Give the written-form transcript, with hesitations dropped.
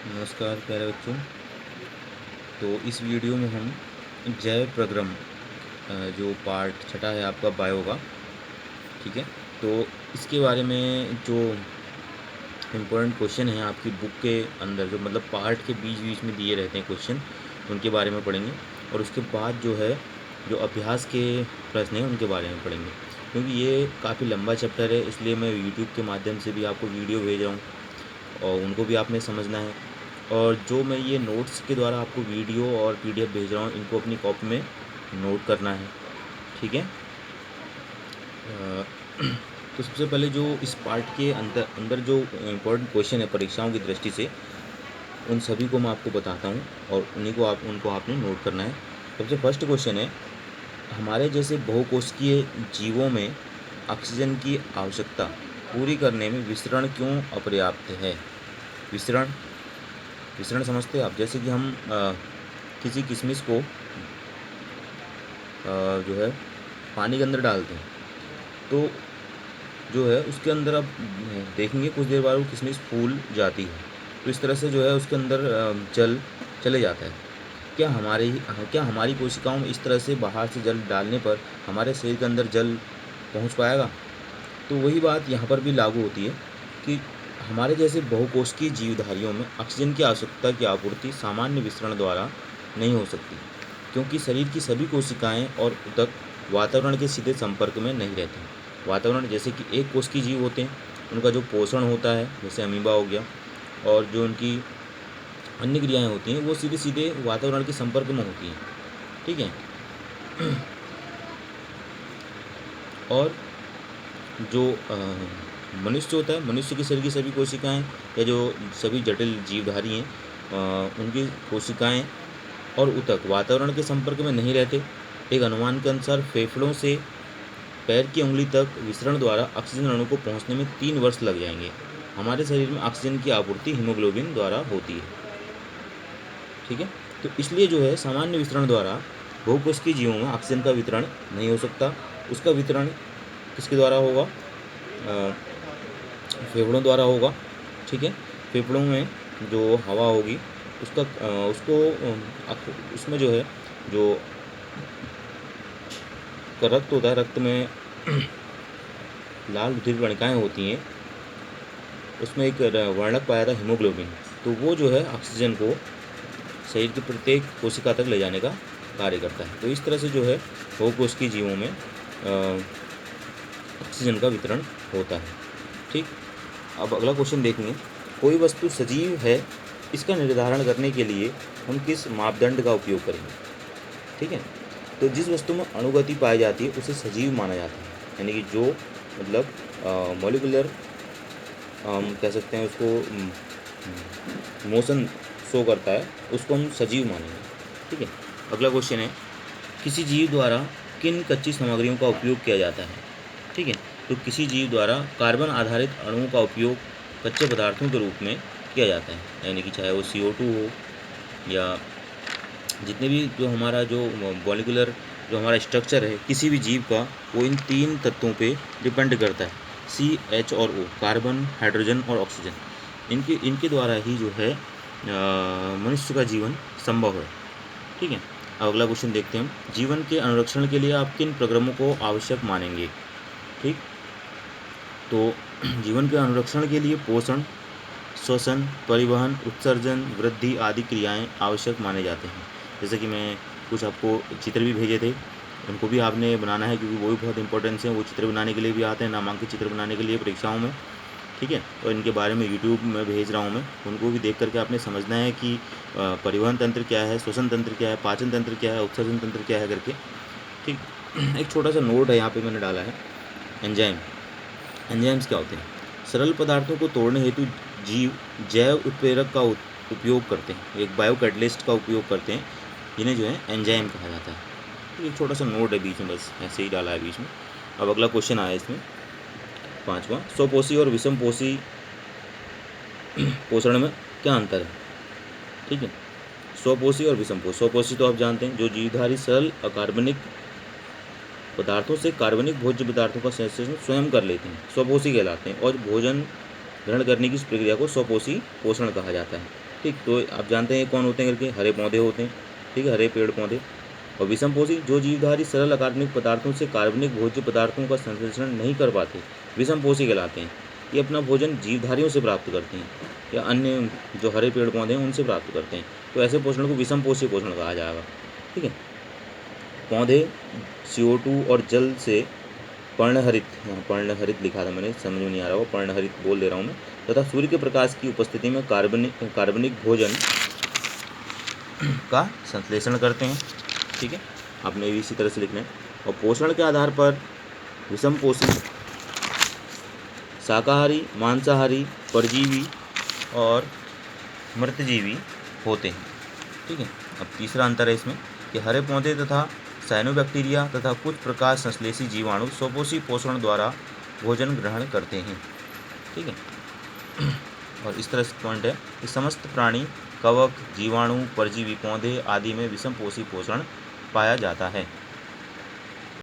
नमस्कार प्यारे बच्चों। तो इस वीडियो में हम जैव प्रक्रम जो पार्ट छठा है आपका बायो का, ठीक है। तो इसके बारे में जो इम्पोर्टेंट क्वेश्चन हैं आपकी बुक के अंदर, जो मतलब पार्ट के बीच बीच में दिए रहते हैं क्वेश्चन, उनके बारे में पढ़ेंगे। और उसके बाद जो है जो अभ्यास के प्रश्न हैं उनके बारे में पढ़ेंगे। क्योंकि ये काफ़ी लंबा चैप्टर है, इसलिए मैं यूट्यूब के माध्यम से भी आपको वीडियो भेज रहा हूँ और उनको भी आपने समझना है। और जो मैं ये नोट्स के द्वारा आपको वीडियो और पीडीएफ भेज रहा हूँ, इनको अपनी कॉपी में नोट करना है, ठीक है। तो सबसे पहले जो इस पार्ट के अंदर अंदर जो इम्पोर्टेंट क्वेश्चन है परीक्षाओं की दृष्टि से, उन सभी को मैं आपको बताता हूँ और उनको आपने नोट करना है। सबसे फर्स्ट क्वेश्चन है, हमारे जैसे बहुकोशिकीय जीवों में ऑक्सीजन की आवश्यकता पूरी करने में विसरण क्यों अपर्याप्त है। विसरण विसरण समझते हैं आप? जैसे कि हम किसी किशमिश को जो है पानी के अंदर डालते हैं, तो जो है उसके अंदर आप देखेंगे कुछ देर बाद वो किशमिश फूल जाती है। तो इस तरह से जो है उसके अंदर जल चले जाता है। क्या हमारी कोशिकाओं में इस तरह से बाहर से जल डालने पर हमारे शरीर के अंदर जल पहुंच पाएगा? तो वही बात यहाँ पर भी लागू होती है कि हमारे जैसे बहुकोशिकीय जीवधारियों में ऑक्सीजन की आवश्यकता की आपूर्ति सामान्य विसरण द्वारा नहीं हो सकती, क्योंकि शरीर की सभी कोशिकाएं और ऊतक वातावरण के सीधे संपर्क में नहीं रहते हैं। वातावरण जैसे कि एक कोशिकीय जीव होते हैं, उनका जो पोषण होता है जैसे अमीबा हो गया, और जो उनकी अन्य क्रियाएं होती हैं वो सीधे सीधे वातावरण के संपर्क में होती हैं, ठीक है। और जो मनुष्य होता है, मनुष्य के शरीर की सभी कोशिकाएं या जो सभी जटिल जीवधारी हैं, उनकी कोशिकाएं और ऊतक वातावरण के संपर्क में नहीं रहते। एक अनुमान के अनुसार फेफड़ों से पैर की उंगली तक विसरण द्वारा ऑक्सीजन अणु को पहुंचने में 3 वर्ष लग जाएंगे। हमारे शरीर में ऑक्सीजन की आपूर्ति हीमोग्लोबिन द्वारा होती है, ठीक है। तो इसलिए जो है सामान्य विसरण द्वारा बहुकोशिकीय जीवों में ऑक्सीजन का वितरण नहीं हो सकता। उसका वितरण किसके द्वारा होगा? फेफड़ों द्वारा होगा, ठीक है। फेफड़ों में जो हवा होगी उसका उसमें जो है जो रक्त होता है, रक्त में लाल रुधिर कणिकाएँ होती हैं, उसमें एक वर्णक पाया था हीमोग्लोबिन। तो वो जो है ऑक्सीजन को शरीर की प्रत्येक कोशिका तक ले जाने का कार्य करता है। तो इस तरह से जो है बहुकोशिकीय जीवों में ऑक्सीजन का वितरण होता है, ठीक। अब अगला क्वेश्चन देखेंगे, कोई वस्तु सजीव है, इसका निर्धारण करने के लिए हम किस मापदंड का उपयोग करेंगे, ठीक है। तो जिस वस्तु में अणुगति पाई जाती है उसे सजीव माना जाता है, यानी कि जो मतलब मॉलिक्यूलर हम कह सकते हैं उसको मोशन शो करता है, उसको हम सजीव मानेंगे, ठीक है। अगला क्वेश्चन है, किसी जीव द्वारा किन कच्ची सामग्रियों का उपयोग किया जाता है, ठीक है। तो किसी जीव द्वारा कार्बन आधारित अणुओं का उपयोग कच्चे पदार्थों के रूप में किया जाता है, यानी कि चाहे वो CO2 हो या जितने भी जो हमारा जो मॉलिक्यूलर जो हमारा स्ट्रक्चर है किसी भी जीव का, वो इन 3 तत्वों पे डिपेंड करता है, CH और O, कार्बन, हाइड्रोजन और ऑक्सीजन। इनके द्वारा ही जो है मनुष्य का जीवन संभव है, ठीक है। अब अगला क्वेश्चन देखते हैं, जीवन के अनुरक्षण के लिए आप किन प्रक्रमों को आवश्यक मानेंगे, ठीक। तो जीवन के अनुरक्षण के लिए पोषण, श्वसन, परिवहन, उत्सर्जन, वृद्धि आदि क्रियाएं आवश्यक माने जाते हैं। जैसे कि मैं कुछ आपको चित्र भी भेजे थे, उनको भी आपने बनाना है, क्योंकि वो भी बहुत इंपॉर्टेंस है। वो चित्र बनाने के लिए भी आते हैं, नामांकित चित्र बनाने के लिए परीक्षाओं में, ठीक है। और इनके बारे में यूट्यूब में भेज रहा हूँ मैं, उनको भी देख करके आपने समझना है कि परिवहन तंत्र क्या है, श्वसन तंत्र क्या है, पाचन तंत्र क्या है, उत्सर्जन तंत्र क्या है करके, ठीक। एक छोटा सा नोट है यहाँ पे मैंने डाला है, एंजाइम। एंजाइम्स क्या होते हैं? सरल पदार्थों को तोड़ने हेतु जीव जैव उत्प्रेरक का उपयोग करते हैं, एक बायो कैटलिस्ट का उपयोग करते हैं, जिन्हें जो है एंजाइम कहा जाता है। तो एक छोटा सा नोट है बीच में, बस ऐसे ही डाला है बीच में। अब अगला क्वेश्चन आया इसमें 5वां, स्वपोषी और विषमपोषी पोषण में क्या अंतर है, ठीक है। स्वपोषी और विषमपोषी, स्वपोषी तो आप जानते हैं, जो जीवधारी सरल अकार्बनिक पदार्थों से कार्बनिक भोज्य पदार्थों का संश्लेषण स्वयं कर लेते हैं, स्वपोषी कहलाते हैं। और भोजन ग्रहण करने की इस प्रक्रिया को स्वपोषी पोषण कहा जाता है, ठीक, तो आप जानते हैं कौन होते हैं करके, हरे पौधे होते हैं, ठीक है, हरे पेड़ पौधे। और विषमपोषी जो जीवधारी सरल अकार्बनिक पदार्थों से कार्बनिक भोज्य पदार्थों का संश्लेषण नहीं कर पाते, विषमपोषी कहलाते हैं। ये अपना भोजन जीवधारियों से प्राप्त करते हैं या अन्य जो हरे पेड़ पौधे हैं उनसे प्राप्त करते हैं, तो ऐसे पोषण को विषमपोषी पोषण कहा जाएगा। ठीक है, पौधे CO2 और जल से पर्णहरित, यहाँ पर्णहरित लिखा था मैंने, समझ में नहीं आ रहा हो, पर्णहरित बोल दे रहा हूँ मैं, तथा सूर्य के प्रकाश की उपस्थिति में कार्बनिक भोजन का संश्लेषण करते हैं। ठीक है, आपने भी इसी तरह से लिखना है। और पोषण के आधार पर विषमपोषी शाकाहारी, मांसाहारी, परजीवी और मृतजीवी होते हैं। ठीक है, अब तीसरा अंतर है इसमें कि हरे पौधे तथा साइनोबैक्टीरिया तथा कुछ प्रकाश संश्लेषी जीवाणु स्वपोषी पोषण द्वारा भोजन ग्रहण करते हैं। ठीक है, और इस तरह से पॉइंट है कि समस्त प्राणी, कवक, जीवाणु, परजीवी, पौधे आदि में विषमपोषी पोषण पाया जाता है।